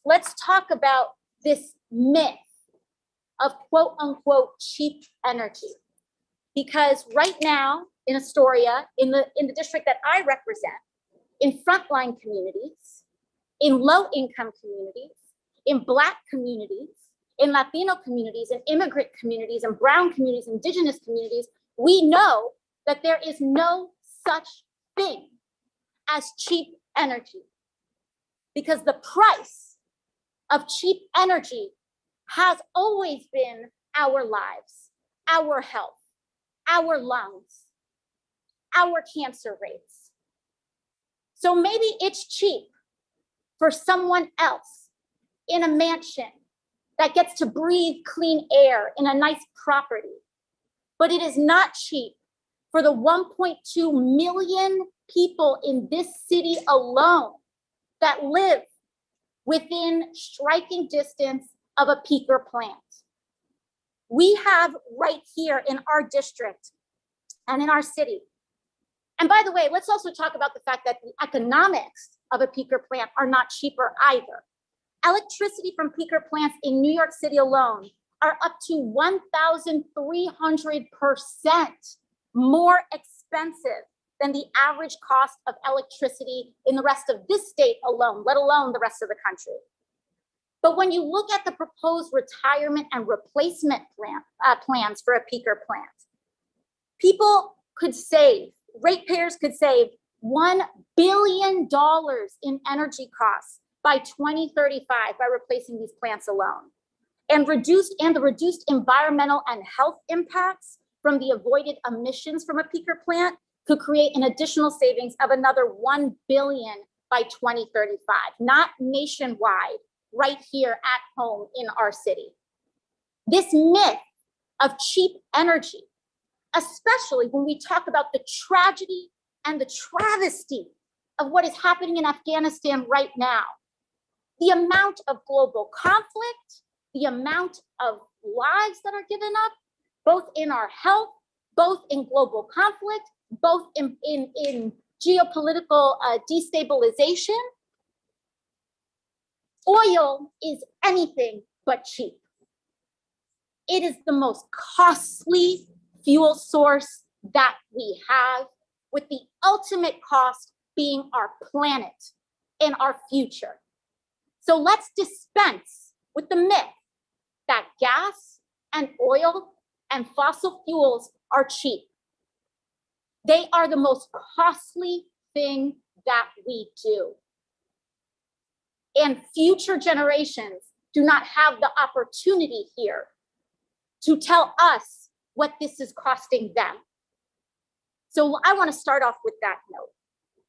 let's talk about this myth of quote unquote cheap energy. Because right now in Astoria, in the district that I represent, in frontline communities, in low income communities, in Black communities, in Latino communities, in immigrant communities, in brown communities, indigenous communities, we know that there is no such thing as cheap energy. Because the price of cheap energy has always been our lives, our health, our lungs, our cancer rates. So maybe it's cheap for someone else in a mansion that gets to breathe clean air in a nice property, but it is not cheap for the 1.2 million people in this city alone that live within striking distance of a peaker plant. We have right here in our district and in our city. And by the way, let's also talk about the fact that the economics of a peaker plant are not cheaper either. Electricity from peaker plants in New York City alone are up to 1,300% more expensive than the average cost of electricity in the rest of this state alone, let alone the rest of the country. But when you look at the proposed retirement and replacement plans for a peaker plant, people could save, ratepayers could save $1 billion in energy costs by 2035 by replacing these plants alone. And the reduced environmental and health impacts from the avoided emissions from a peaker plant could create an additional savings of another $1 billion by 2035, not nationwide, right here at home in our city. This myth of cheap energy, especially when we talk about the tragedy and the travesty of what is happening in Afghanistan right now, the amount of global conflict, the amount of lives that are given up, both in our health, both in global conflict, both in geopolitical destabilization. Oil is anything but cheap. It is the most costly fuel source that we have, with the ultimate cost being our planet and our future. So let's dispense with the myth that gas and oil and fossil fuels are cheap. They are the most costly thing that we do. And future generations do not have the opportunity here to tell us what this is costing them. So I want to start off with that note.